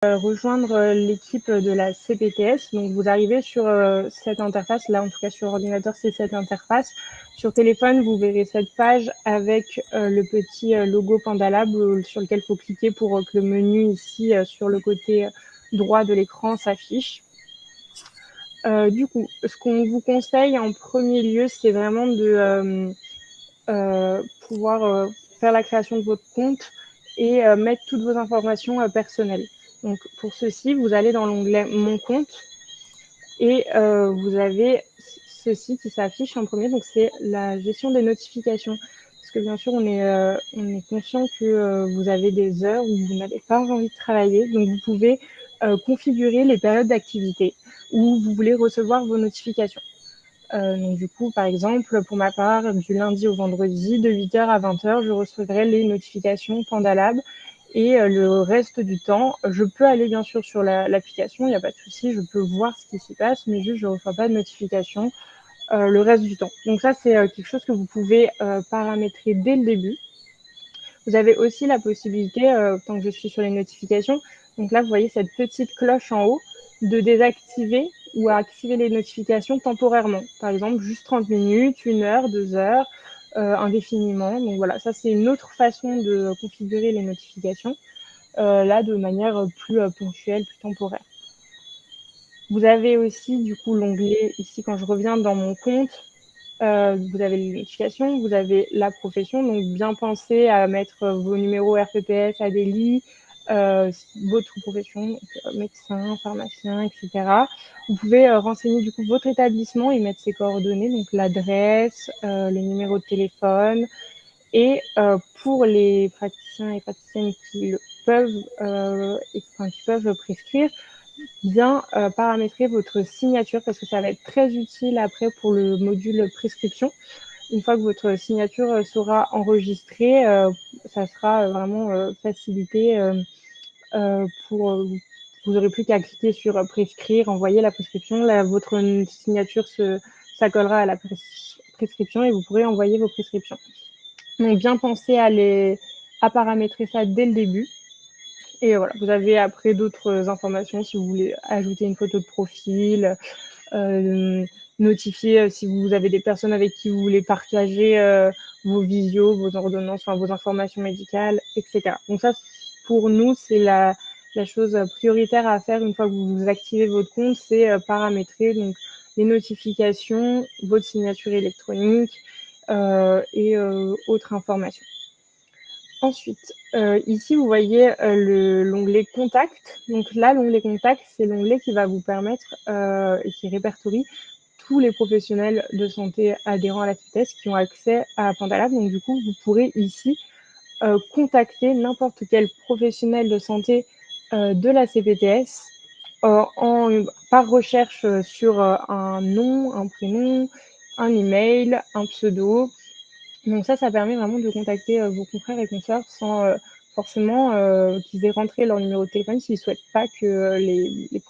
rejoindre l'équipe de la CPTS. Donc vous arrivez sur cette interface, là en tout cas sur ordinateur c'est cette interface. Sur téléphone vous verrez cette page avec le petit logo Pandalab sur lequel il faut cliquer pour que le menu ici sur le côté droit de l'écran s'affiche. Du coup, ce qu'on vous conseille en premier lieu, c'est vraiment de pouvoir faire la création de votre compte et mettre toutes vos informations personnelles. Donc pour ceci, vous allez dans l'onglet Mon compte et vous avez ceci qui s'affiche en premier, donc c'est la gestion des notifications. Parce que bien sûr, on est conscient que vous avez des heures où vous n'avez pas envie de travailler, donc vous pouvez configurer les périodes d'activité où vous voulez recevoir vos notifications. Donc du coup, par exemple, pour ma part, du lundi au vendredi, de 8h à 20h, je recevrai les notifications Pandalab. Et le reste du temps, je peux aller bien sûr sur l'application, il n'y a pas de souci, je peux voir ce qui s'y passe, mais juste je ne reçois pas de notification le reste du temps. Donc ça, c'est quelque chose que vous pouvez paramétrer dès le début. Vous avez aussi la possibilité, tant que je suis sur les notifications, donc là, vous voyez cette petite cloche en haut, de désactiver ou activer les notifications temporairement. Par exemple, juste 30 minutes, 1 heure, 2 heures, indéfiniment. Donc voilà, ça c'est une autre façon de configurer les notifications, là de manière plus ponctuelle, plus temporaire. Vous avez aussi du coup l'onglet ici quand je reviens dans mon compte, vous avez les notifications, vous avez la profession, donc bien penser à mettre vos numéros RPPS, ADELI, votre profession, donc médecin, pharmacien, etc. Vous pouvez renseigner du coup votre établissement et mettre ses coordonnées, donc l'adresse, les numéros de téléphone. Et pour les praticiens et praticiennes qui peuvent prescrire, bien paramétrer votre signature parce que ça va être très utile après pour le module prescription. Une fois que votre signature sera enregistrée, ça sera vraiment facilité pour vous n'aurez plus qu'à cliquer sur prescrire, envoyer la prescription. Là, votre signature s'accolera à la prescription et vous pourrez envoyer vos prescriptions. Donc bien penser à paramétrer ça dès le début. Et voilà, vous avez après d'autres informations si vous voulez ajouter une photo de profil, notifier si vous avez des personnes avec qui vous voulez partager vos visios, vos ordonnances, enfin, vos informations médicales, etc. Donc ça, pour nous, c'est la chose prioritaire à faire une fois que vous activez votre compte, c'est paramétrer donc, les notifications, votre signature électronique et autres informations. Ensuite, ici, vous voyez l'onglet Contact. Donc là, l'onglet Contact, c'est l'onglet qui va vous permettre et qui répertorie tous les professionnels de santé adhérents à la CPTS qui ont accès à Pandalab. Donc du coup, vous pourrez ici contacter n'importe quel professionnel de santé de la CPTS par recherche sur un nom, un prénom, un email, un pseudo. Donc ça permet vraiment de contacter vos confrères et consoeurs sans forcément qu'ils aient rentré leur numéro de téléphone s'ils ne souhaitent pas que les autres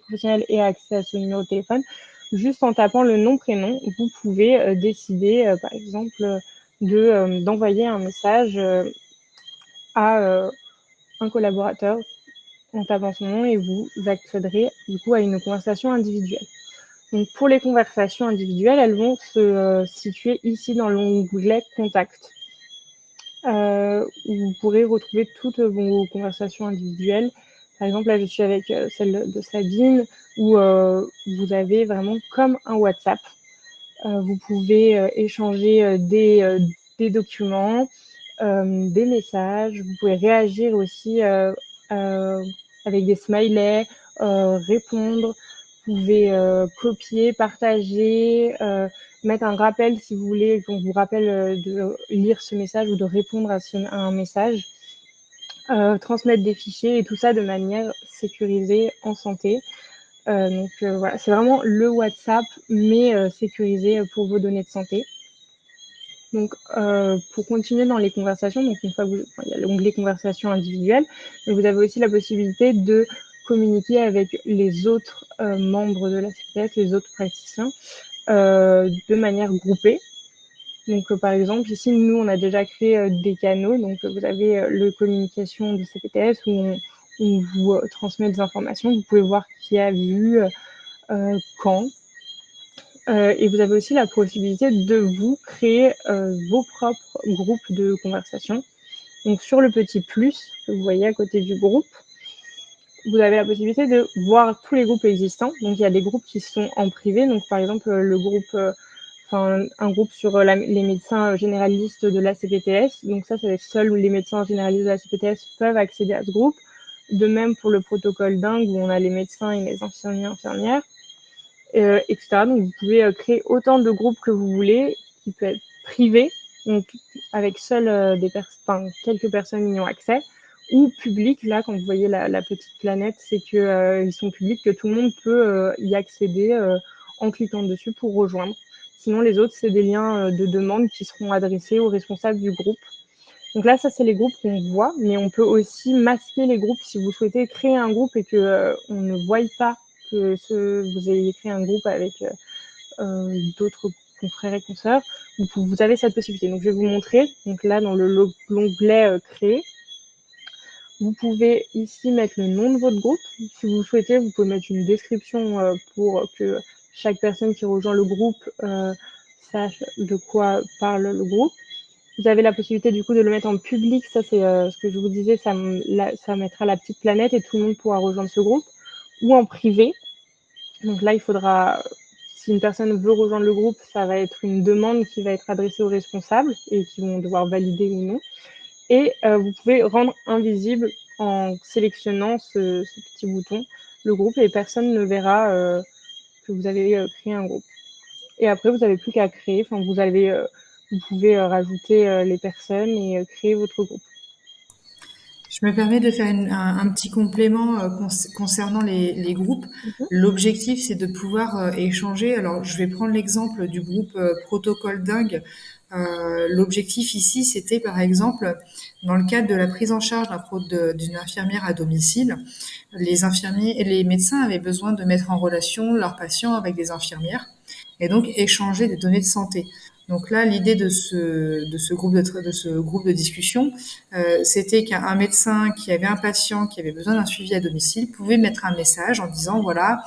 professionnels aient accès à ce numéro de téléphone. Juste en tapant le nom, prénom, vous pouvez décider, par exemple, d'envoyer un message à un collaborateur en tapant son nom et vous accéderez du coup à une conversation individuelle. Donc pour les conversations individuelles, elles vont se situer ici dans l'onglet Contact, où vous pourrez retrouver toutes vos conversations individuelles. Par exemple, là, je suis avec celle de Sabine, où vous avez vraiment comme un WhatsApp. Vous pouvez échanger des documents, des messages. Vous pouvez réagir aussi avec des smileys, répondre. Vous pouvez copier, partager, mettre un rappel si vous voulez qu'on vous rappelle de lire ce message ou de répondre à un message, transmettre des fichiers et tout ça de manière sécurisée en santé. Donc voilà, c'est vraiment le WhatsApp, mais sécurisé pour vos données de santé. Donc pour continuer dans les conversations, donc une fois que il y a l'onglet conversation individuelle, mais vous avez aussi la possibilité de communiquer avec les autres membres de la CPTS, les autres praticiens, de manière groupée. Donc par exemple, ici, nous, on a déjà créé des canaux. Donc vous avez le communication du CPTS où il vous transmet des informations. Vous pouvez voir qui a vu, quand. Et vous avez aussi la possibilité de vous créer vos propres groupes de conversation. Donc sur le petit plus que vous voyez à côté du groupe, vous avez la possibilité de voir tous les groupes existants. Donc il y a des groupes qui sont en privé. Donc par exemple le groupe, un groupe sur les médecins généralistes de la CPTS. Donc ça, seuls les médecins généralistes de la CPTS peuvent accéder à ce groupe. De même pour le protocole dingue où on a les médecins et les infirmières. Etc. Donc vous pouvez créer autant de groupes que vous voulez, qui peut être privé, donc avec seules quelques personnes y ont accès, ou public. Là, quand vous voyez la petite planète, c'est qu'ils sont publics, que tout le monde peut y accéder en cliquant dessus pour rejoindre. Sinon, les autres, c'est des liens de demande qui seront adressés aux responsables du groupe. Donc là, ça, c'est les groupes qu'on voit, mais on peut aussi masquer les groupes si vous souhaitez créer un groupe et que on ne voie pas que vous ayez créé un groupe avec d'autres confrères et consoeurs. Vous avez cette possibilité. Donc, je vais vous montrer. Donc là, dans l'onglet créer, vous pouvez ici mettre le nom de votre groupe. Si vous souhaitez, vous pouvez mettre une description pour que chaque personne qui rejoint le groupe sache de quoi parle le groupe. Vous avez la possibilité du coup de le mettre en public. Ça, c'est ce que je vous disais, ça mettra la petite planète et tout le monde pourra rejoindre ce groupe. Ou en privé. Donc là, il faudra, si une personne veut rejoindre le groupe, ça va être une demande qui va être adressée aux responsables et qui vont devoir valider ou non. Et vous pouvez rendre invisible en sélectionnant ce petit bouton le groupe et personne ne verra que vous avez créé un groupe. Et après, vous n'avez plus qu'à créer. Enfin, vous pouvez rajouter les personnes et créer votre groupe. Je me permets de faire un petit complément concernant les groupes. L'objectif, c'est de pouvoir échanger. Alors, je vais prendre l'exemple du groupe Protocole Dingue. L'objectif ici, c'était par exemple, dans le cadre de la prise en charge d'une infirmière à domicile, les infirmiers et les médecins avaient besoin de mettre en relation leurs patients avec des infirmières et donc échanger des données de santé. Donc là, l'idée de ce groupe de discussion, c'était qu'un médecin qui avait un patient qui avait besoin d'un suivi à domicile pouvait mettre un message en disant voilà,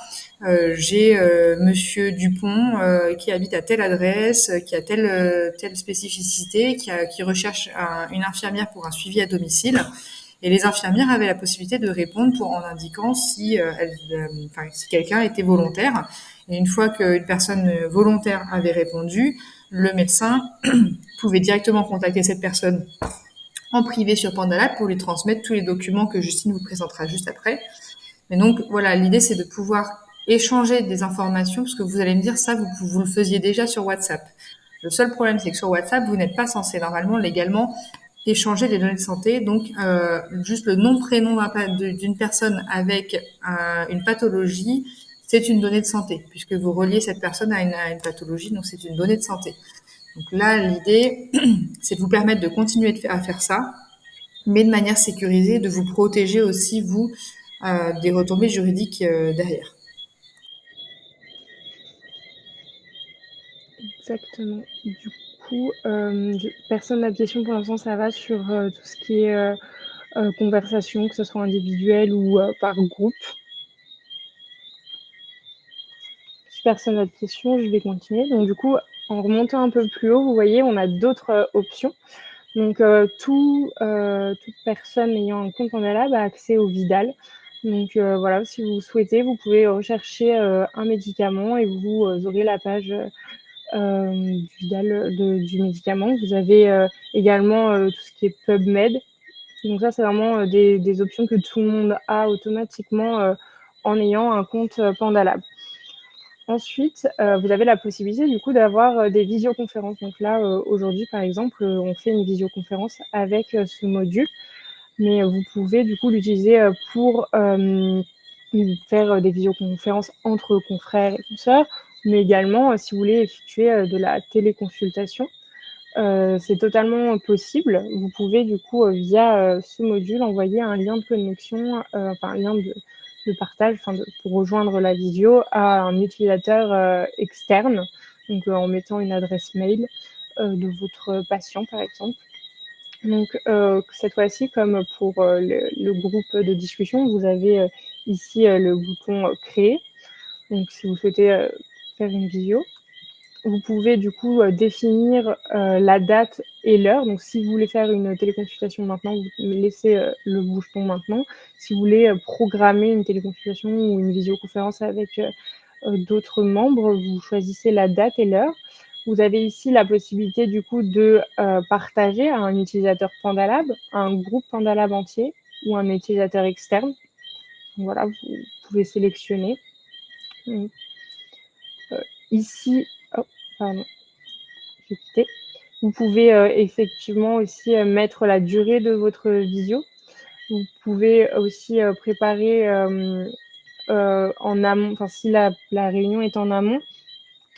j'ai Monsieur Dupont qui habite à telle adresse, qui a telle spécificité, qui recherche une infirmière pour un suivi à domicile. Et les infirmières avaient la possibilité de répondre en indiquant si quelqu'un était volontaire. Et une fois qu'une personne volontaire avait répondu, le médecin pouvait directement contacter cette personne en privé sur Pandalab pour lui transmettre tous les documents que Justine vous présentera juste après. Mais donc voilà, l'idée c'est de pouvoir échanger des informations, parce que vous allez me dire ça, vous le faisiez déjà sur WhatsApp. Le seul problème, c'est que sur WhatsApp, vous n'êtes pas censé normalement légalement échanger des données de santé. Donc juste le nom prénom d'une personne avec une pathologie, c'est une donnée de santé, puisque vous reliez cette personne à une pathologie, donc c'est une donnée de santé. Donc là, l'idée, c'est de vous permettre de continuer à faire ça, mais de manière sécurisée, de vous protéger aussi, vous, des retombées juridiques derrière. Exactement. Du coup, personne n'a de questions pour l'instant, ça va sur tout ce qui est conversation, que ce soit individuelle ou par groupe. Si personne n'a de questions, je vais continuer. Donc du coup, en remontant un peu plus haut, vous voyez, on a d'autres options. Donc toute personne ayant un compte Pandalab a accès au Vidal. Donc voilà, si vous souhaitez, vous pouvez rechercher un médicament et vous aurez la page du Vidal du médicament. Vous avez également tout ce qui est PubMed. Donc ça, c'est vraiment des options que tout le monde a automatiquement en ayant un compte Pandalab. Ensuite, vous avez la possibilité du coup d'avoir des visioconférences. Donc là, aujourd'hui, par exemple, on fait une visioconférence avec ce module, mais vous pouvez du coup l'utiliser pour faire des visioconférences entre confrères et consoeurs, mais également si vous voulez effectuer de la téléconsultation. C'est totalement possible. Vous pouvez du coup via ce module envoyer un lien de connexion, un lien de partage pour rejoindre la visio à un utilisateur externe, donc en mettant une adresse mail de votre patient par exemple. Donc, cette fois-ci, comme pour le groupe de discussion, vous avez ici le bouton créer. Donc, si vous souhaitez faire une vidéo, vous pouvez du coup définir la date et l'heure. Donc, si vous voulez faire une téléconsultation maintenant, vous laissez le bouton maintenant. Si vous voulez programmer une téléconsultation ou une visioconférence avec d'autres membres, vous choisissez la date et l'heure. Vous avez ici la possibilité du coup de partager à un utilisateur PandaLab, à un groupe PandaLab entier ou un utilisateur externe. Donc, voilà, vous pouvez sélectionner. Donc, ici, oh, pardon, j'ai quitté. Vous pouvez effectivement aussi mettre la durée de votre visio. Vous pouvez aussi préparer en amont, enfin si la réunion est en amont,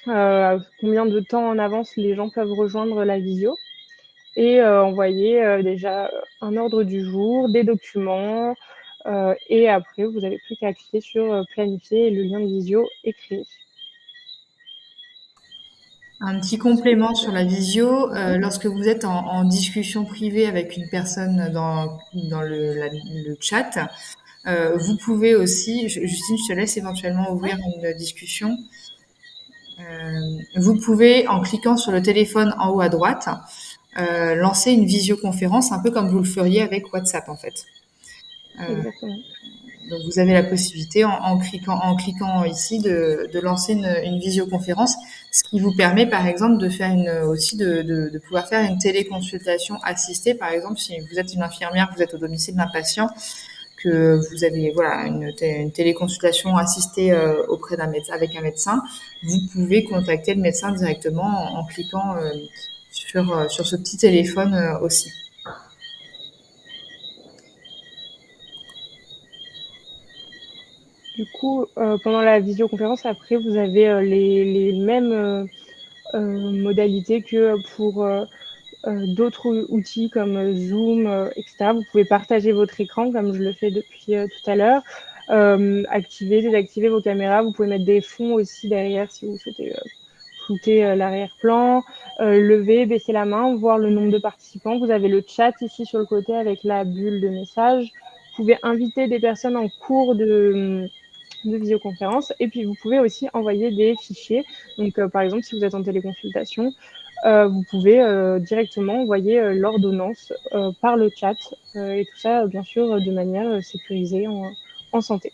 combien de temps en avance les gens peuvent rejoindre la visio et envoyer déjà un ordre du jour, des documents et après vous n'avez plus qu'à cliquer sur planifier et le lien de visio est créé. Un petit complément sur la visio, lorsque vous êtes en discussion privée avec une personne dans le chat, vous pouvez aussi, Justine, je te laisse éventuellement ouvrir une discussion. Vous pouvez, en cliquant sur le téléphone en haut à droite, lancer une visioconférence, un peu comme vous le feriez avec WhatsApp en fait. Exactement. Donc vous avez la possibilité en cliquant ici de lancer une visioconférence, ce qui vous permet par exemple de faire aussi de pouvoir faire une téléconsultation assistée. Par exemple, si vous êtes une infirmière, vous êtes au domicile d'un patient, que vous avez voilà une téléconsultation assistée auprès d'un médecin avec un médecin, vous pouvez contacter le médecin directement en cliquant sur ce petit téléphone aussi. Du coup, pendant la visioconférence, après, vous avez les mêmes modalités que pour d'autres outils comme Zoom, etc. Vous pouvez partager votre écran comme je le fais depuis tout à l'heure. Activer, désactiver vos caméras. Vous pouvez mettre des fonds aussi derrière si vous souhaitez flouter l'arrière-plan. Lever, baisser la main, voir le nombre de participants. Vous avez le chat ici sur le côté avec la bulle de message. Vous pouvez inviter des personnes en cours de visioconférence et puis vous pouvez aussi envoyer des fichiers. Donc, par exemple, si vous êtes en téléconsultation, vous pouvez directement envoyer l'ordonnance par le chat et tout ça, bien sûr, de manière sécurisée en santé.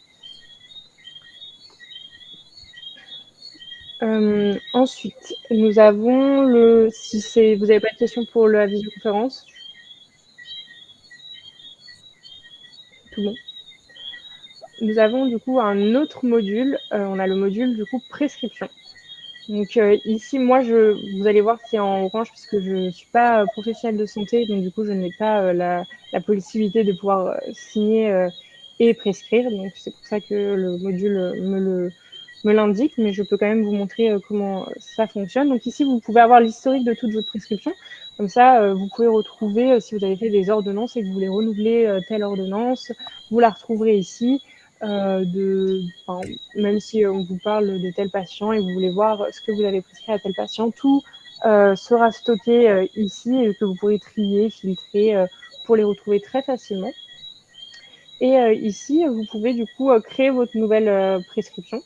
Ensuite, nous avons si vous n'avez pas de questions pour la visioconférence, tout bon. Nous avons du coup un autre module, on a le module du coup prescription. Donc ici, moi, vous allez voir, c'est en orange parce que je ne suis pas professionnelle de santé, donc du coup, je n'ai pas la possibilité de pouvoir signer et prescrire. Donc c'est pour ça que le module me l'indique, mais je peux quand même vous montrer comment ça fonctionne. Donc ici, vous pouvez avoir l'historique de toute votre prescription. Comme ça, vous pouvez retrouver, si vous avez fait des ordonnances et que vous voulez renouveler telle ordonnance, vous la retrouverez ici. Même si on vous parle de tel patient et vous voulez voir ce que vous avez prescrit à tel patient, tout sera stocké ici et que vous pourrez trier, filtrer pour les retrouver très facilement. Et ici, vous pouvez du coup créer votre nouvelle prescription.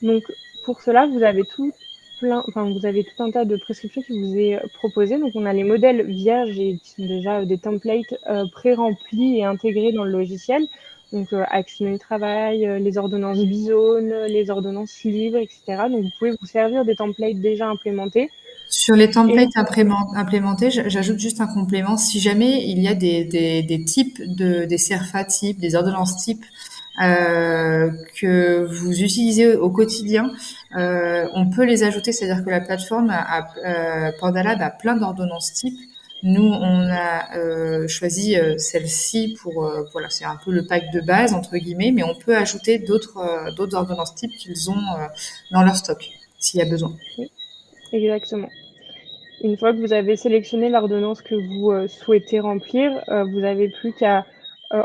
Donc, pour cela, vous avez tout un tas de prescriptions qui vous est proposé. Donc, on a les modèles vierges et qui sont déjà des templates pré-remplis et intégrés dans le logiciel. Donc, accident du travail, les ordonnances Bizone, les ordonnances libres, etc. Donc, vous pouvez vous servir des templates déjà implémentés. Sur les templates implémentés, j'ajoute juste un complément. Si jamais il y a des types des CERFA types, des ordonnances types que vous utilisez au quotidien, on peut les ajouter. C'est-à-dire que la plateforme Pandalab a plein d'ordonnances types. Nous, on a choisi celle-ci pour voilà, c'est un peu le pack de base entre guillemets, mais on peut ajouter d'autres ordonnances types qu'ils ont dans leur stock s'il y a besoin. Oui, exactement. Une fois que vous avez sélectionné l'ordonnance que vous souhaitez remplir, vous n'avez plus qu'à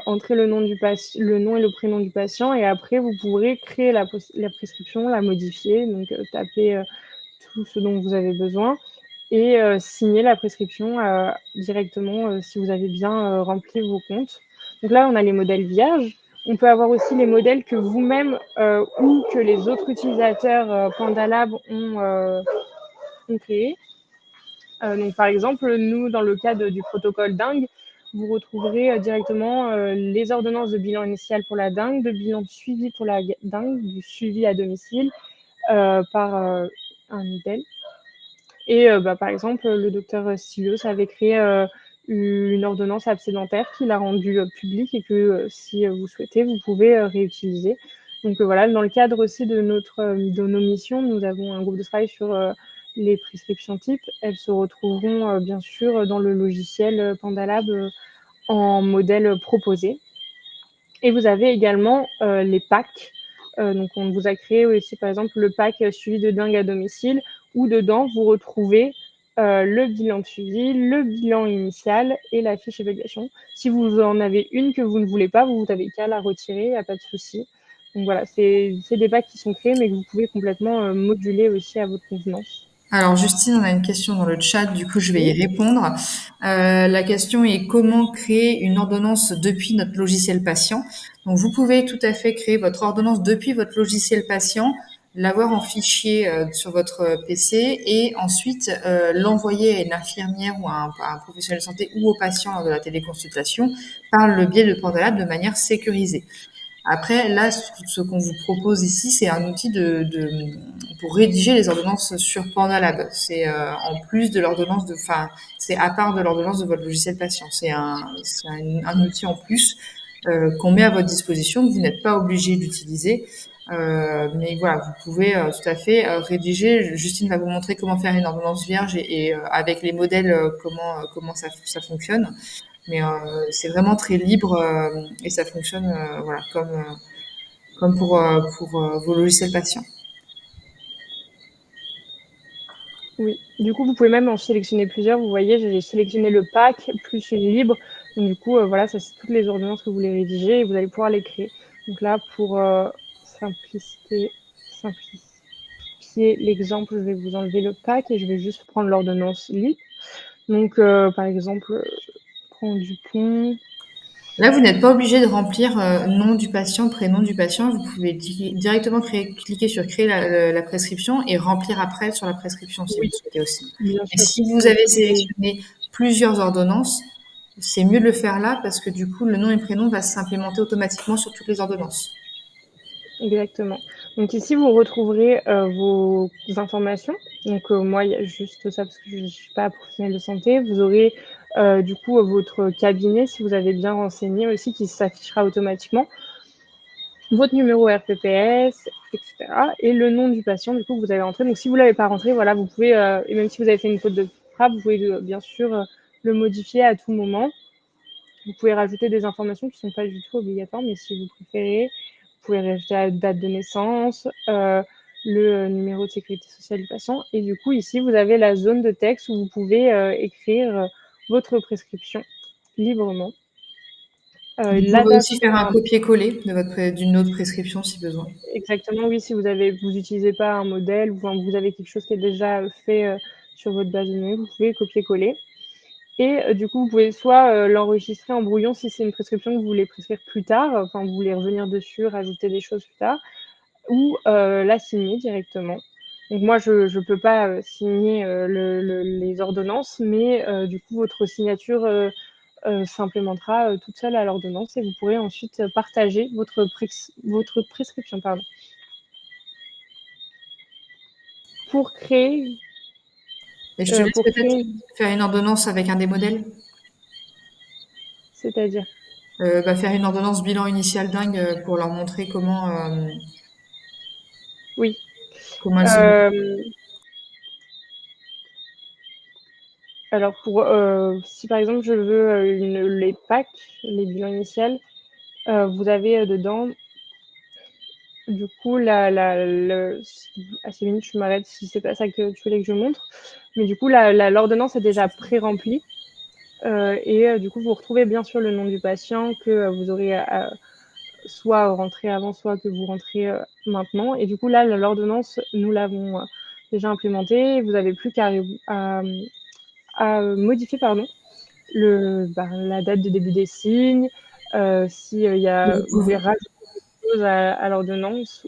entrer le nom et le prénom du patient et après vous pourrez créer la prescription, la modifier, donc taper tout ce dont vous avez besoin et signer la prescription directement si vous avez bien rempli vos comptes. Donc là, on a les modèles vierges. On peut avoir aussi les modèles que vous-même ou que les autres utilisateurs PandaLab ont créés. Donc, par exemple, nous, dans le cadre du protocole dengue, vous retrouverez directement les ordonnances de bilan initial pour la dengue, de bilan de suivi pour la dengue, du suivi à domicile par un modèle. Et par exemple, le docteur Stilios avait créé une ordonnance absédentaire qu'il a rendue publique et que si vous souhaitez, vous pouvez réutiliser. Donc voilà, dans le cadre aussi de nos missions, nous avons un groupe de travail sur les prescriptions types. Elles se retrouveront bien sûr dans le logiciel PandaLab en modèle proposé. Et vous avez également les packs. Donc on vous a créé aussi par exemple le pack suivi de dengue à domicile où dedans vous retrouvez le bilan de suivi, le bilan initial et la fiche évaluation. Si vous en avez une que vous ne voulez pas, vous n'avez qu'à la retirer, il n'y a pas de souci. Donc voilà, c'est des packs qui sont créés mais que vous pouvez complètement moduler aussi à votre convenance. Alors Justine, on a une question dans le chat, du coup je vais y Oui. répondre. La question est comment créer une ordonnance depuis notre logiciel patient. Donc vous pouvez tout à fait créer votre ordonnance depuis votre logiciel patient, l'avoir en fichier sur votre PC et ensuite l'envoyer à une infirmière ou à un professionnel de santé ou au patient lors de la téléconsultation par le biais de Pandalab de manière sécurisée. Après, là, ce qu'on vous propose ici, c'est un outil pour rédiger les ordonnances sur Pandalab. C'est en plus de l'ordonnance enfin, c'est à part de l'ordonnance de votre logiciel patient. C'est un outil en plus qu'on met à votre disposition que vous n'êtes pas obligé d'utiliser. Mais voilà, vous pouvez tout à fait rédiger. Justine va vous montrer comment faire une ordonnance vierge et avec les modèles comment ça fonctionne. Mais c'est vraiment très libre et ça fonctionne voilà, comme pour vos logiciels patients. Oui, du coup, vous pouvez même en sélectionner plusieurs. Vous voyez, j'ai sélectionné le pack plus une libre. Donc, du coup, voilà, ça, c'est toutes les ordonnances que vous voulez rédiger et vous allez pouvoir les créer. Donc là, pour simplifier l'exemple, je vais vous enlever le pack et je vais juste prendre l'ordonnance libre. Donc, par exemple, prendre Dupont. Là, vous n'êtes pas obligé de remplir nom du patient, prénom du patient. Vous pouvez directement cliquer sur créer la prescription et remplir après sur la prescription si vous Oui, le souhaitez aussi. bien Et sûr. si vous Donc, avez vous sélectionné plusieurs ordonnances, c'est mieux de le faire là parce que du coup, le nom et prénom va s'implémenter automatiquement sur toutes les ordonnances. Exactement. Donc ici, vous retrouverez vos informations. Donc moi, il y a juste ça parce que je ne suis pas professionnelle de santé. Vous aurez du coup votre cabinet, si vous avez bien renseigné aussi, qui s'affichera automatiquement. Votre numéro RPPS, etc. Et le nom du patient, du coup, que vous avez rentré. Donc si vous ne l'avez pas rentré, voilà, vous pouvez, et même si vous avez fait une faute de frappe, vous pouvez bien sûr le modifier à tout moment. Vous pouvez rajouter des informations qui ne sont pas du tout obligatoires, mais si vous préférez, vous pouvez rajouter la date de naissance, le numéro de sécurité sociale du patient. Et du coup, ici, vous avez la zone de texte où vous pouvez écrire votre prescription librement. Vous La pouvez date, aussi faire un copier-coller d'une autre prescription si besoin. exactement, oui, si vous n'utilisez pas un modèle ou vous avez quelque chose qui est déjà fait sur votre base de données, vous pouvez copier-coller. Et du coup, vous pouvez soit l'enregistrer en brouillon si c'est une prescription que vous voulez prescrire plus tard, enfin vous voulez revenir dessus, rajouter des choses plus tard, ou la signer directement. Donc moi, je ne peux pas signer les ordonnances, mais du coup, votre signature s'implémentera toute seule à l'ordonnance et vous pourrez ensuite partager votre prescription. Pardon. Pour créer, Et je te laisse pour peut-être créer, faire une ordonnance avec un des modèles. c'est-à-dire, Faire une ordonnance bilan initial dingue pour leur montrer oui. comment elles se mettent. Euh, Alors si par exemple je veux les packs, les bilans initiales, vous avez dedans, du coup, à 6 minutes, je m'arrête si c'est pas ça que tu voulais que je montre. Mais du coup, l'ordonnance est déjà pré-remplie. Et du coup, vous retrouvez bien sûr le nom du patient que vous aurez soit rentré avant, soit que vous rentrez maintenant. Et du coup, là, l'ordonnance, nous l'avons déjà implémenté. Vous n'avez plus qu'à modifier la date de début des signes, si Vous vous voulez pouvez, rajouter quelque chose à l'ordonnance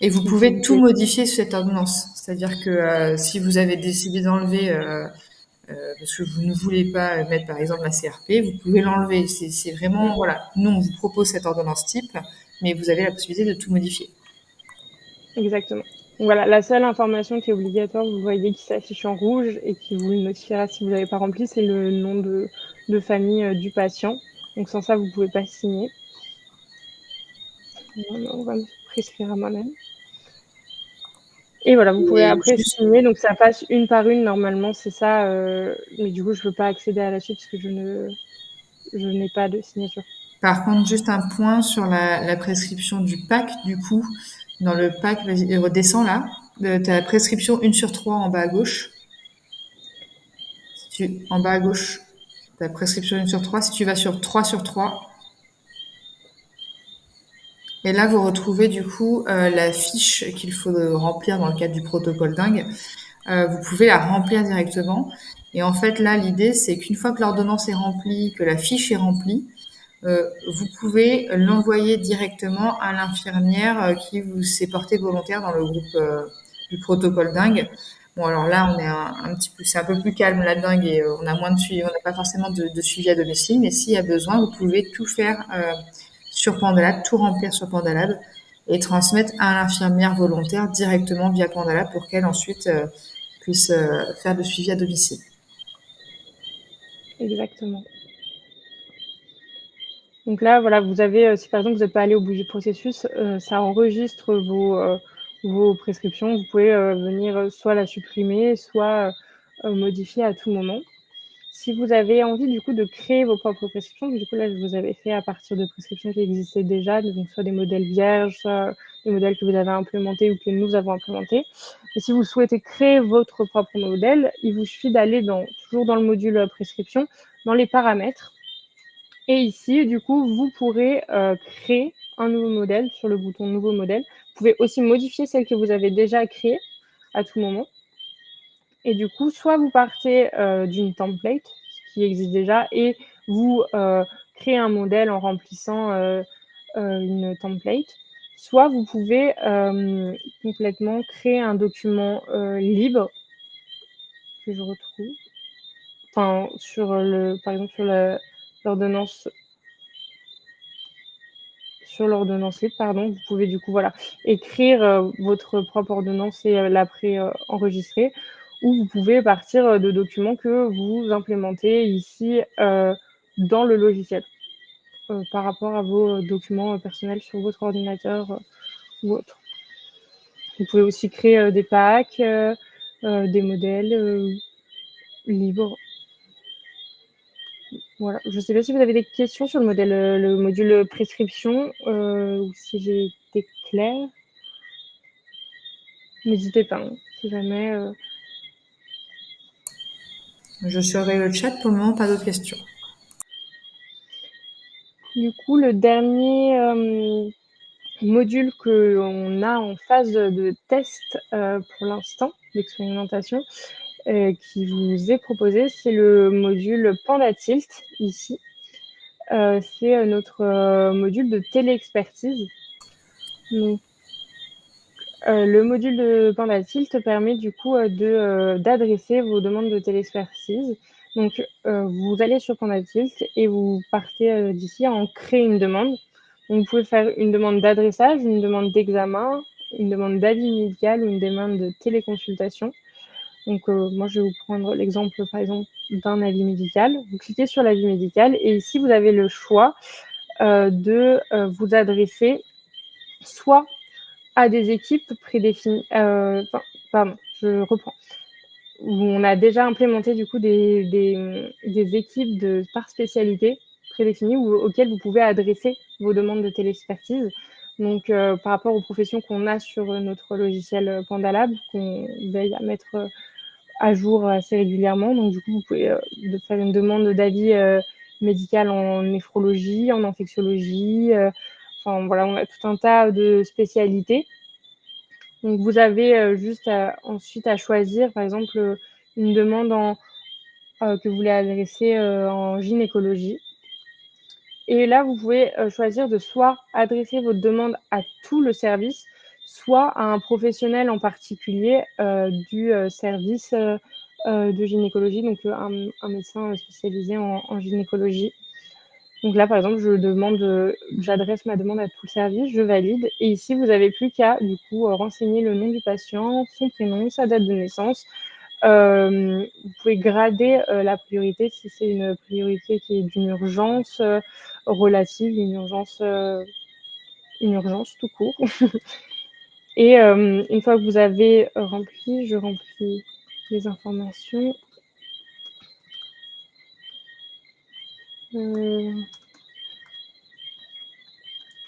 et vous ou si pouvez vous tout pouvez. modifier sur cette ordonnance. C'est-à-dire que si vous avez décidé d'enlever parce que vous ne voulez pas mettre par exemple la CRP, vous pouvez l'enlever. C'est vraiment, voilà, nous on vous propose cette ordonnance type, mais vous avez la possibilité de tout modifier. Exactement. Donc voilà, la seule information qui est obligatoire, vous voyez qui s'affiche en rouge et qui vous le notifiera si vous n'avez pas rempli, c'est le nom de famille du patient. Donc sans ça, vous ne pouvez pas signer. On va me prescrire à moi-même. Et voilà, vous pourrez Et après juste, signer, donc ça passe une par une normalement, c'est ça. Mais du coup, je ne peux pas accéder à la suite parce que je n'ai pas de signature. par contre, juste un point sur la prescription du pack, du coup, dans le pack, vas-y, redescends là, tu as la prescription 1/3 en bas à gauche. En bas à gauche, ta prescription 1/3. Si tu vas sur 3/3, et là, vous retrouvez du coup la fiche qu'il faut remplir dans le cadre du protocole dingue. Vous pouvez la remplir directement. Et en fait, là, l'idée, c'est qu'une fois que l'ordonnance est remplie, que la fiche est remplie, vous pouvez l'envoyer directement à l'infirmière qui vous s'est portée volontaire dans le groupe du protocole dingue. Bon, alors là, on est un petit peu, c'est un peu plus calme la dingue et on a moins de suivi, on n'a pas forcément de suivi à domicile, mais s'il y a besoin, vous pouvez tout faire sur Pandalab, tout remplir sur Pandalab et transmettre à l'infirmière volontaire directement via Pandalab pour qu'elle ensuite puisse faire le suivi à domicile. Exactement. Donc là, voilà, vous avez, si par exemple vous n'êtes pas allé au bout du processus, ça enregistre vos prescriptions. Vous pouvez venir soit la supprimer, soit modifier à tout moment. Si vous avez envie du coup de créer vos propres prescriptions, du coup là je vous avais fait à partir de prescriptions qui existaient déjà, donc soit des modèles vierges, soit des modèles que vous avez implémentés ou que nous avons implémentés. Et si vous souhaitez créer votre propre modèle, il vous suffit d'aller toujours dans le module prescription, dans les paramètres. Et ici, du coup, vous pourrez créer un nouveau modèle sur le bouton nouveau modèle. Vous pouvez aussi modifier celle que vous avez déjà créée à tout moment. Et du coup, soit vous partez d'une template qui existe déjà et vous créez un modèle en remplissant une template, soit vous pouvez complètement créer un document libre que je retrouve. Enfin, par exemple, l'ordonnance libre, pardon, vous pouvez du coup voilà, écrire votre propre ordonnance et la pré-enregistrer, ou vous pouvez partir de documents que vous implémentez ici dans le logiciel par rapport à vos documents personnels sur votre ordinateur ou autre. Vous pouvez aussi créer des packs, des modèles libres. Voilà. Je ne sais pas si vous avez des questions sur le module prescription ou si j'ai été claire. N'hésitez pas, hein, si jamais. Je surveille le chat, pour le moment, pas d'autres questions. Du coup, le dernier module qu'on a en phase de test pour l'instant, d'expérimentation, qui vous est proposé, c'est le module PandaTilt, ici. C'est notre module de téléexpertise. Donc, le module de PandaTilt permet du coup d'adresser vos demandes de téléexpertise. Donc, vous allez sur PandaTilt et vous partez d'ici à en créer une demande. Donc, vous pouvez faire une demande d'adressage, une demande d'examen, une demande d'avis médical ou une demande de téléconsultation. Donc, moi, je vais vous prendre l'exemple, par exemple, d'un avis médical. Vous cliquez sur l'avis médical et ici, vous avez le choix de vous adresser soit à des équipes prédéfinies. Pardon, je reprends. On a déjà implémenté du coup des équipes par spécialité prédéfinies auxquelles vous pouvez adresser vos demandes de téléexpertise. Donc, par rapport aux professions qu'on a sur notre logiciel PandaLab, qu'on veille à mettre à jour assez régulièrement. Donc, du coup, vous pouvez faire une demande d'avis médical en néphrologie, en infectiologie. Enfin, voilà, on a tout un tas de spécialités. Donc vous avez juste ensuite à choisir, par exemple, une demande que vous voulez adresser en gynécologie. Et là, vous pouvez choisir de soit adresser votre demande à tout le service, soit à un professionnel en particulier du service de gynécologie, donc un médecin spécialisé en gynécologie. Donc là, par exemple, j'adresse ma demande à tout le service, je valide. Et ici, vous n'avez plus qu'à, du coup, renseigner le nom du patient, son prénom, sa date de naissance. Vous pouvez grader la priorité si c'est une priorité qui est d'une urgence relative, une urgence tout court. Et une fois que vous avez rempli, je remplis les informations.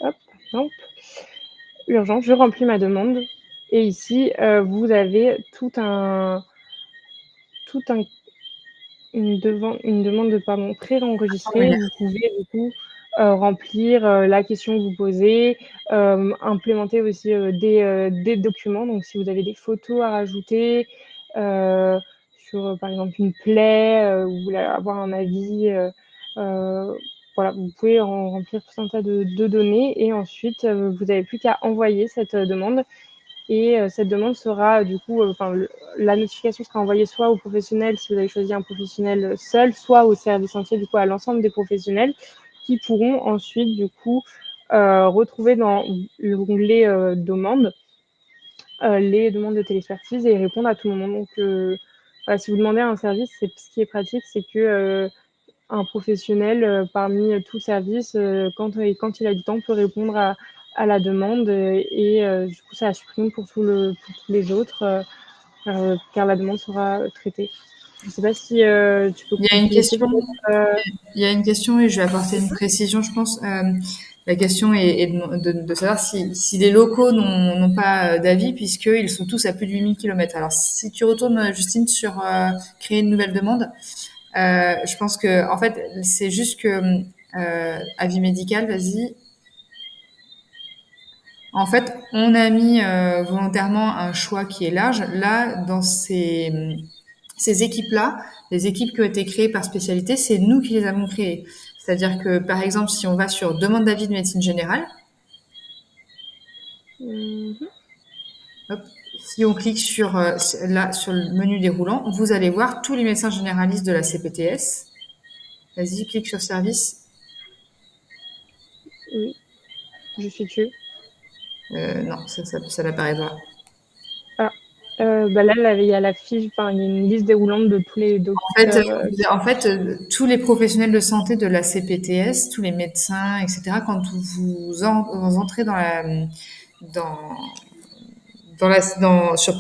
Hop, hop. Urgence, je remplis ma demande. Et ici, vous avez une demande préenregistrée. Formulaire. Vous pouvez du coup remplir la question que vous posez, implémenter aussi des documents. Donc si vous avez des photos à rajouter sur par exemple une plaie, vous voulez avoir un avis, voilà, vous pouvez remplir tout un tas de données et ensuite vous n'avez plus qu'à envoyer cette demande. Et cette demande sera du coup, la notification sera envoyée soit au professionnel si vous avez choisi un professionnel seul, soit au service entier, du coup à l'ensemble des professionnels qui pourront ensuite du coup retrouver dans l'onglet demande les demandes de téléexpertise et y répondre à tout moment. Donc voilà, si vous demandez un service, ce qui est pratique, c'est que un professionnel parmi tout service, quand il a du temps, peut répondre à la demande et du coup, ça supprime pour tous les autres, car la demande sera traitée. Je ne sais pas si tu peux Il y a une compléter question. peut-être. Il y a une question et je vais apporter une précision, je pense. La question est de savoir si les locaux n'ont pas d'avis puisqu'ils sont tous à plus de 8 000 km. Alors, si tu retournes, Justine, sur créer une nouvelle demande, je pense que, en fait, c'est juste que avis médical, vas-y. En fait, on a mis volontairement un choix qui est large. Là, dans ces équipes-là, les équipes qui ont été créées par spécialité, c'est nous qui les avons créées. C'est-à-dire que, par exemple, si on va sur demande d'avis de médecine générale, Mhm. hop, si on clique là, sur le menu déroulant, vous allez voir tous les médecins généralistes de la CPTS. Vas-y, clique sur service. Oui, je suis dessus. Non, ça n'apparaît pas. Ah, là, il y a la fiche, il y a une liste déroulante de tous les En fait, docteurs. tous les professionnels de santé de la CPTS, tous les médecins, etc., quand vous entrez dans, sur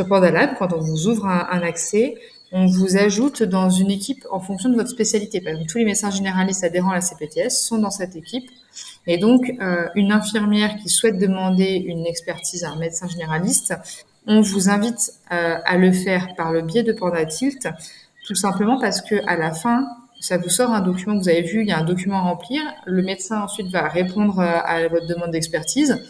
Pandalab, quand on vous ouvre un accès, on vous ajoute dans une équipe en fonction de votre spécialité. Par exemple, tous les médecins généralistes adhérents à la CPTS sont dans cette équipe. Et donc, une infirmière qui souhaite demander une expertise à un médecin généraliste, on vous invite à le faire par le biais de Pandatilt, tout simplement parce que à la fin, ça vous sort un document que vous avez vu, il y a un document à remplir. Le médecin ensuite va répondre à votre demande d'expertise.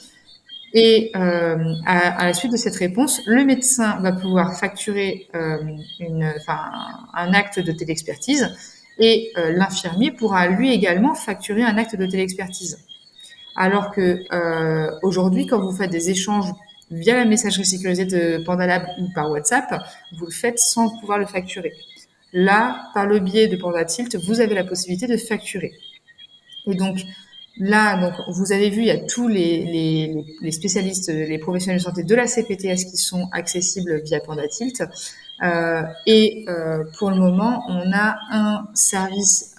Et à la suite de cette réponse, le médecin va pouvoir facturer un acte de téléexpertise et l'infirmier pourra lui également facturer un acte de téléexpertise. Alors que aujourd'hui, quand vous faites des échanges via la messagerie sécurisée de Pandalab ou par WhatsApp, vous le faites sans pouvoir le facturer. Là, par le biais de Pandatilt, vous avez la possibilité de facturer. Et donc, là, donc, vous avez vu, il y a tous les spécialistes, les professionnels de santé de la CPTS qui sont accessibles via Pandatilt. Pour le moment, on a un service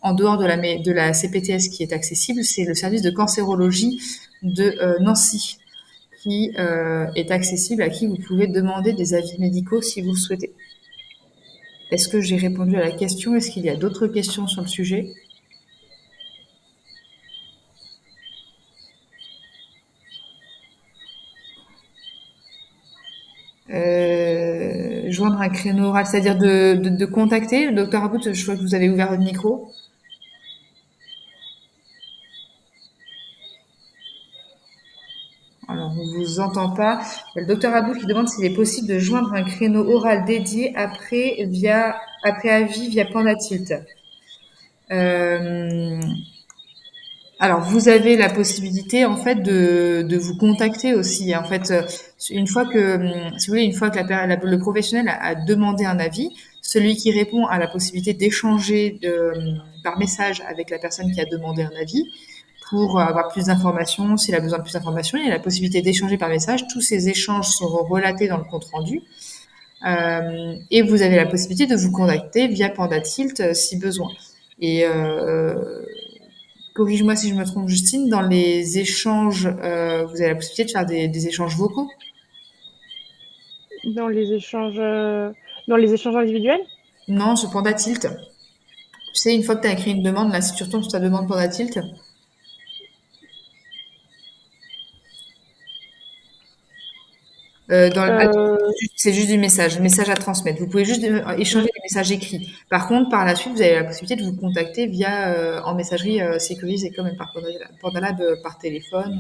en dehors de la CPTS qui est accessible, c'est le service de cancérologie de Nancy qui est accessible, à qui vous pouvez demander des avis médicaux si vous le souhaitez. Est-ce que j'ai répondu à la question? Est-ce qu'il y a d'autres questions sur le sujet? Joindre un créneau oral, c'est-à-dire de contacter. Docteur About, je vois que vous avez ouvert votre micro. Alors, on vous entend pas. Il y a le docteur Abou qui demande s'il est possible de joindre un créneau oral dédié après avis via Pandatilt. Euh, alors, vous avez la possibilité en fait de vous contacter aussi. En fait, une fois que, si vous voulez, une fois que le professionnel a demandé un avis, celui qui répond a la possibilité d'échanger par message avec la personne qui a demandé un avis pour avoir plus d'informations. S'il a besoin de plus d'informations, il a la possibilité d'échanger par message. Tous ces échanges sont relatés dans le compte rendu. Et vous avez la possibilité de vous contacter via Pandatilt si besoin. Et corrige-moi si je me trompe, Justine, dans les échanges, vous avez la possibilité de faire des échanges vocaux? Dans les échanges individuels? Non, sur Pandatilt. Tu sais, une fois que tu as écrit une demande, là, si tu retournes sur ta demande Pandatilt, Euh, c'est juste du message à transmettre. Vous pouvez juste échanger mm. des messages écrits. Par contre, par la suite, vous avez la possibilité de vous contacter via en messagerie sécurisée, comme par Pandalab, par téléphone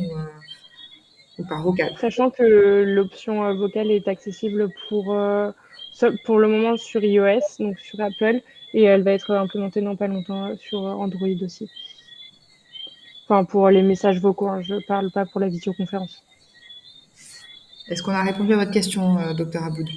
ou par vocal. Sachant que l'option vocale est accessible pour le moment sur iOS, donc sur Apple, et elle va être implémentée dans pas longtemps sur Android aussi. Enfin, pour les messages vocaux, hein, je parle pas pour la visioconférence. Est-ce qu'on a répondu à votre question, docteur Aboud?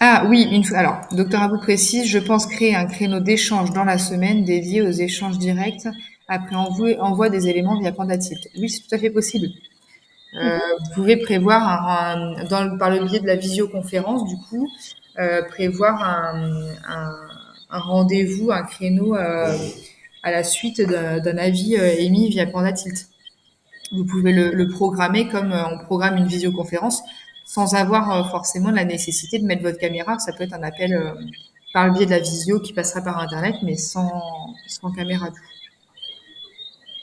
Ah oui, une fois. Alors, docteur Abou précise, je pense créer un créneau d'échange dans la semaine dédié aux échanges directs après envoi des éléments via Pandatilt. Oui, c'est tout à fait possible. Mhm. Vous pouvez prévoir par le biais de la visioconférence, du coup, prévoir un rendez-vous, un créneau à la suite d'un avis émis via Pandatilt. Vous pouvez le programmer comme on programme une visioconférence sans avoir forcément la nécessité de mettre votre caméra. Ça peut être un appel par le biais de la visio qui passera par Internet, mais sans caméra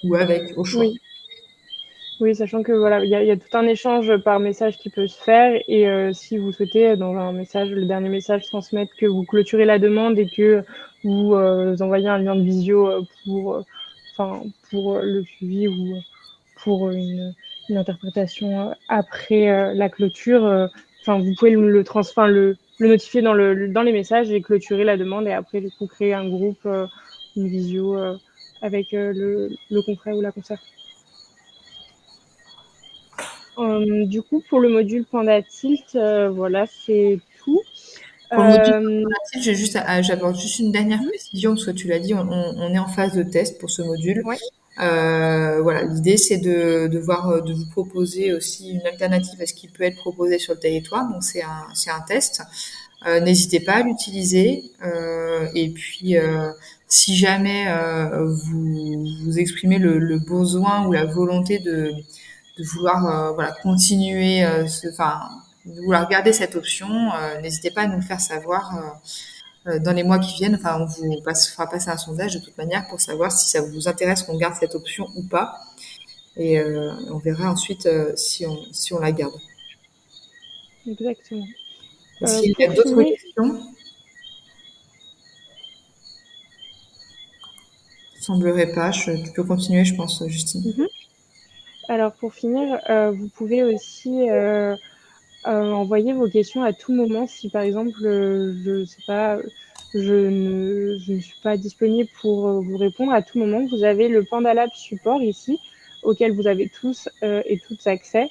ou avec, au choix. Oui. Oui, sachant que voilà, il y a tout un échange par message qui peut se faire et si vous souhaitez dans un message, le dernier message, transmettre que vous clôturez la demande et que vous envoyez un lien de visio pour le suivi ou pour une interprétation après la clôture, vous pouvez le notifier dans les messages et clôturer la demande et après du coup créer un groupe, une visio avec le confrère ou la consoeur. Du coup, pour le module Pandatilt, voilà, c'est tout. Pour le module Euh, corporatif, j'apporte juste une dernière précision, parce que tu l'as dit, on est en phase de test pour ce module. ouais, Voilà, l'idée c'est de voir, de vous proposer aussi une alternative à ce qui peut être proposé sur le territoire. Donc c'est un test. N'hésitez pas à l'utiliser. Et puis, si jamais vous exprimez le besoin ou la volonté de vouloir voilà, continuer, de vouloir garder cette option, n'hésitez pas à nous le faire savoir dans les mois qui viennent. Enfin, on vous fera passer un sondage de toute manière pour savoir si ça vous intéresse qu'on garde cette option ou pas. Et on verra ensuite si on la garde. exactement. Est-ce qu'il y Pour a d'autres finir, questions? Semblerait pas. Tu peux continuer, je pense, Justine. mhm. Alors pour finir, vous pouvez aussi envoyer vos questions à tout moment si par exemple, je sais pas, je ne suis pas disponible pour vous répondre à tout moment. Vous avez le Pandalab support ici, auquel vous avez tous et toutes accès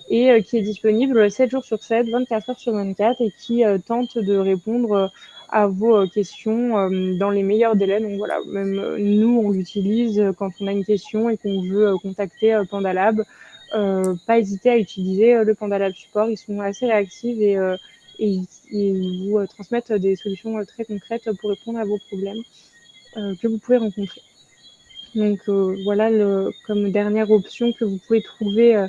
et qui est disponible 7 jours sur 7, 24 heures sur 24 et qui tente de répondre à vos questions dans les meilleurs délais. Donc voilà, même nous, on l'utilise quand on a une question et qu'on veut contacter Pandalab. Pas hésiter à utiliser le Pandalab Support. Ils sont assez réactifs et ils vous transmettent des solutions très concrètes pour répondre à vos problèmes que vous pouvez rencontrer. Donc voilà comme dernière option que vous pouvez trouver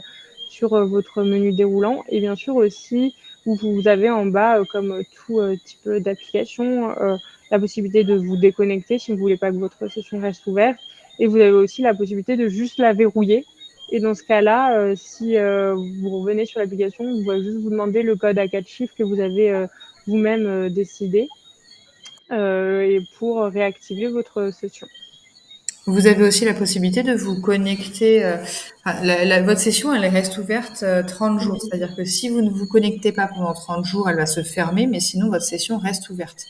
sur votre menu déroulant. Et bien sûr aussi, vous avez en bas, comme tout type d'application, la possibilité de vous déconnecter si vous ne voulez pas que votre session reste ouverte. Et vous avez aussi la possibilité de juste la verrouiller. Et dans ce cas-là, si vous revenez sur l'application, vous va juste vous demander le code à 4 chiffres que vous avez vous-même décider et pour réactiver votre session. Vous avez aussi la possibilité de vous connecter. Votre session, elle reste ouverte 30 jours. C'est-à-dire que si vous ne vous connectez pas pendant 30 jours, elle va se fermer, mais sinon, votre session reste ouverte.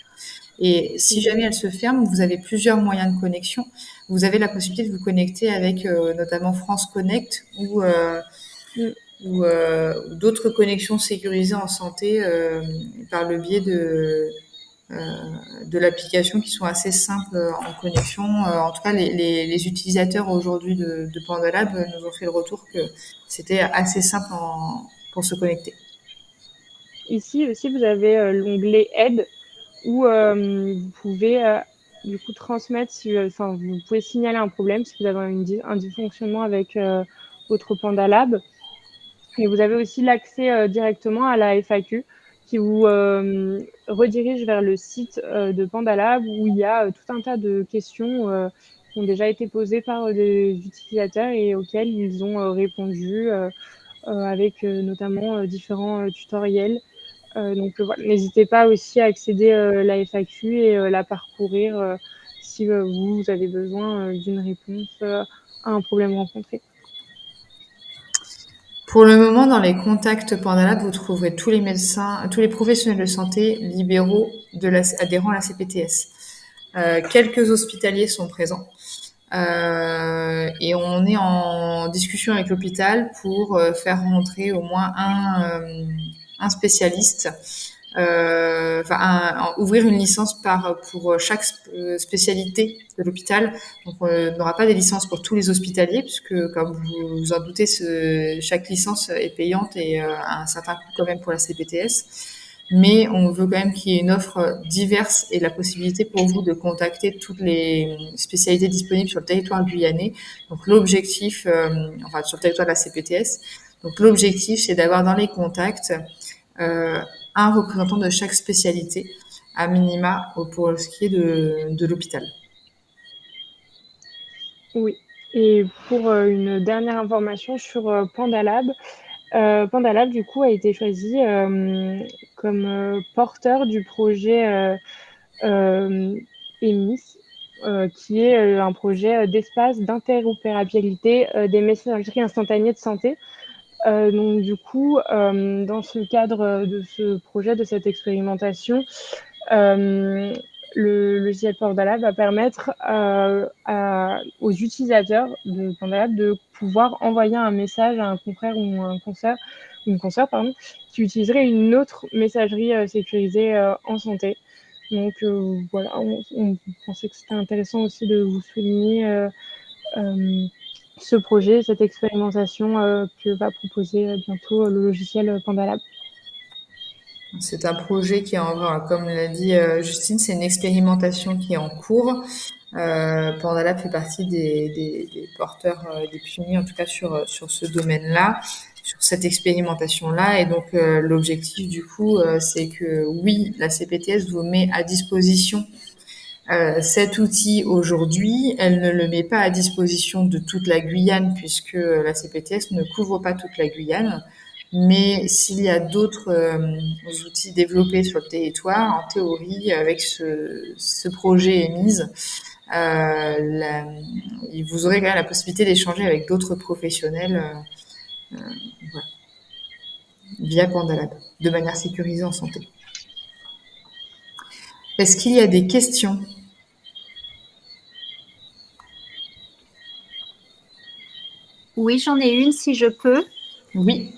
Et si jamais elle se ferme, vous avez plusieurs moyens de connexion. Vous avez la possibilité de vous connecter avec notamment France Connect ou d'autres connexions sécurisées en santé par le biais de l'application qui sont assez simples en connexion. En tout cas, les utilisateurs aujourd'hui de Pandalab nous ont fait le retour que c'était assez simple pour se connecter. Ici aussi, vous avez l'onglet Aide où vous pouvez du coup transmettre, enfin, vous pouvez signaler un problème si vous avez un dysfonctionnement avec votre Pandalab. Et vous avez aussi l'accès directement à la FAQ qui vous redirige vers le site de Pandalab où il y a tout un tas de questions qui ont déjà été posées par des utilisateurs et auxquelles ils ont répondu avec notamment différents tutoriels. Donc voilà, n'hésitez pas aussi à accéder à la FAQ et la parcourir si vous avez besoin d'une réponse à un problème rencontré. Pour le moment, dans les contacts Pandalab, vous trouverez tous les médecins, tous les professionnels de santé libéraux adhérents à la CPTS. Quelques hospitaliers sont présents. Et on est en discussion avec l'hôpital pour faire rentrer au moins un spécialiste, ouvrir une licence pour chaque spécialité de l'hôpital. Donc on n'aura pas des licences pour tous les hospitaliers puisque, comme vous vous en doutez, chaque licence est payante et a un certain coût quand même pour la CPTS. Mais on veut quand même qu'il y ait une offre diverse et la possibilité pour vous de contacter toutes les spécialités disponibles sur le territoire guyanais. Donc l'objectif, sur le territoire de la CPTS. Donc l'objectif, c'est d'avoir dans les contacts un représentant de chaque spécialité, à minima pour ce qui est de l'hôpital. Oui. Et pour une dernière information sur Pandalab, Pandalab, du coup, a été choisi comme porteur du projet EMIS, qui est un projet d'espace d'interopérabilité des messageries instantanées de santé. Donc, du coup, dans ce cadre de ce projet, de cette expérimentation, le logiciel Pandalab va permettre aux utilisateurs de Pandalab de pouvoir envoyer un message à un confrère ou une consoeur, qui utiliserait une autre messagerie sécurisée en santé. Donc voilà, on pensait que c'était intéressant aussi de vous souligner ce projet, cette expérimentation que va proposer bientôt le logiciel Pandalab. C'est un projet qui est comme l'a dit Justine, c'est une expérimentation qui est en cours. Pandalab fait partie des porteurs, des pionniers en tout cas sur ce domaine-là, sur cette expérimentation-là. Et donc l'objectif du coup, c'est que oui, la CPTS vous met à disposition cet outil aujourd'hui. Elle ne le met pas à disposition de toute la Guyane puisque la CPTS ne couvre pas toute la Guyane. Mais s'il y a d'autres outils développés sur le territoire, en théorie, avec ce projet EMIS, vous aurez quand même la possibilité d'échanger avec d'autres professionnels voilà, via Pandalab, de manière sécurisée en santé. Est-ce qu'il y a des questions ? Oui, j'en ai une si je peux. Oui.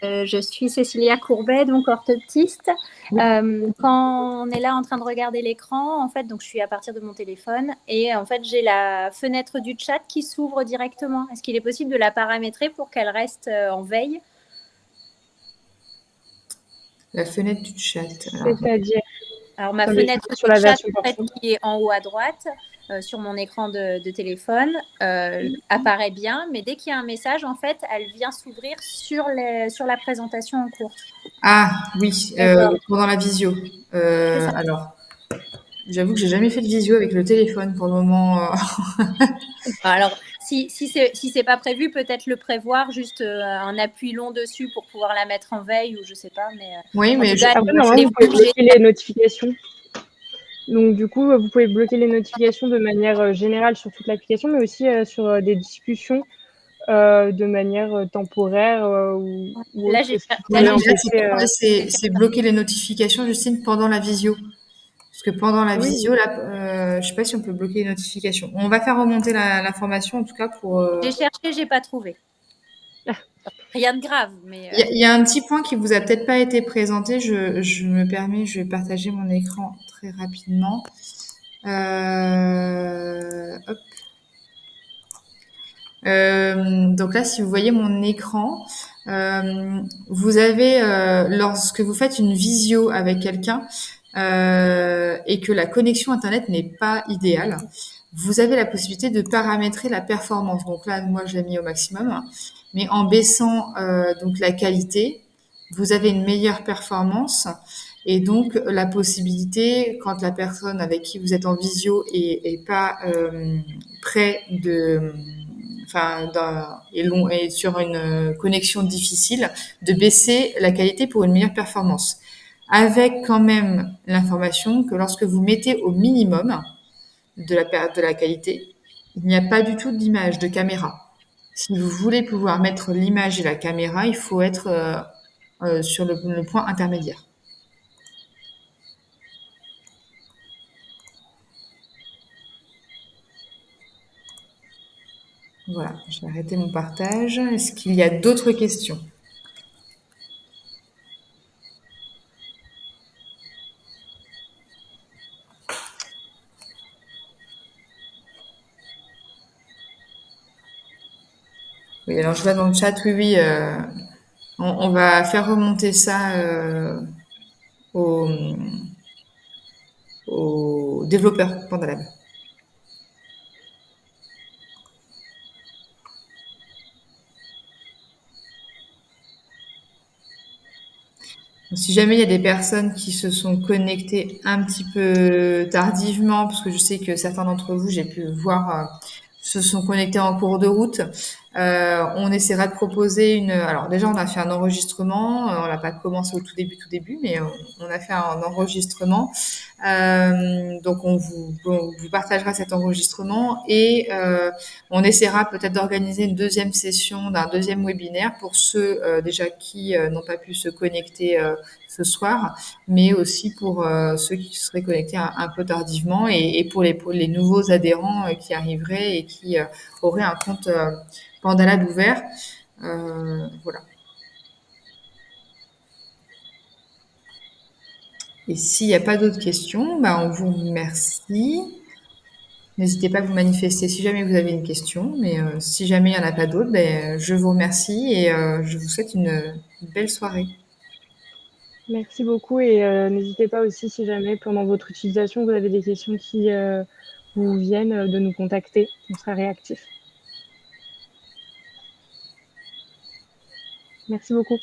Je suis Cécilia Courbet, donc orthoptiste. Oui. Quand on est là en train de regarder l'écran, en fait, donc je suis à partir de mon téléphone et en fait j'ai la fenêtre du chat qui s'ouvre directement. Est-ce qu'il est possible de la paramétrer pour qu'elle reste en veille ? La fenêtre du chat. C'est-à-dire Alors ma fenêtre sur du la chat version en fait, qui est en haut à droite sur mon écran de téléphone apparaît bien, mais dès qu'il y a un message, en fait, elle vient s'ouvrir sur la présentation en cours. Ah oui, pendant la visio. Alors, j'avoue que j'ai jamais fait de visio avec le téléphone pour le moment. Alors, si c'est pas prévu, peut-être le prévoir, juste un appui long dessus pour pouvoir la mettre en veille ou je sais pas. Mais Oui, mais après, normalement, vous pouvez bloquer les notifications. Donc, du coup, vous pouvez bloquer les notifications de manière générale sur toute l'application, mais aussi sur des discussions de manière temporaire ou là, autre. C'est bloquer les notifications, Justine, pendant la visio. Parce que pendant la visio, là, je sais pas si on peut bloquer les notifications. On va faire remonter l'information, en tout cas, pour... J'ai cherché, j'ai pas trouvé. Rien de grave, mais... Il y a un petit point qui vous a peut-être pas été présenté. Je me permets, je vais partager mon écran très rapidement. Hop. Donc là, si vous voyez mon écran, vous avez, lorsque vous faites une visio avec quelqu'un et que la connexion Internet n'est pas idéale, vous avez la possibilité de paramétrer la performance. Donc là, moi, je l'ai mis au maximum, hein. Mais en baissant donc la qualité, vous avez une meilleure performance. Et donc, la possibilité, quand la personne avec qui vous êtes en visio est pas près de et sur une connexion difficile, de baisser la qualité pour une meilleure performance. Avec quand même l'information que lorsque vous mettez au minimum de la qualité, il n'y a pas du tout d'image de caméra. Si vous voulez pouvoir mettre l'image et la caméra, il faut être sur le point intermédiaire. Voilà, je vais arrêter mon partage. Est-ce qu'il y a d'autres questions? Oui, alors je vois dans le chat, oui, on va faire remonter ça aux développeurs Pandalab. Si jamais il y a des personnes qui se sont connectées un petit peu tardivement, parce que je sais que certains d'entre vous, j'ai pu voir, se sont connectés en cours de route, on essaiera de proposer une... Alors déjà, on a fait un enregistrement, on l'a pas commencé au tout début, mais on a fait un enregistrement. Donc on vous partagera cet enregistrement et on essaiera peut-être d'organiser une deuxième session d'un deuxième webinaire pour ceux déjà qui n'ont pas pu se connecter ce soir, mais aussi pour ceux qui seraient connectés un peu tardivement et pour les nouveaux adhérents qui arriveraient et qui auraient un compte Pandalab ouvert. Voilà. Et s'il n'y a pas d'autres questions, bah, on vous remercie. N'hésitez pas à vous manifester si jamais vous avez une question, mais si jamais il n'y en a pas d'autres, ben, je vous remercie et je vous souhaite une belle soirée. Merci beaucoup et n'hésitez pas aussi si jamais pendant votre utilisation vous avez des questions qui vous viennent de nous contacter, on sera réactif. Merci beaucoup.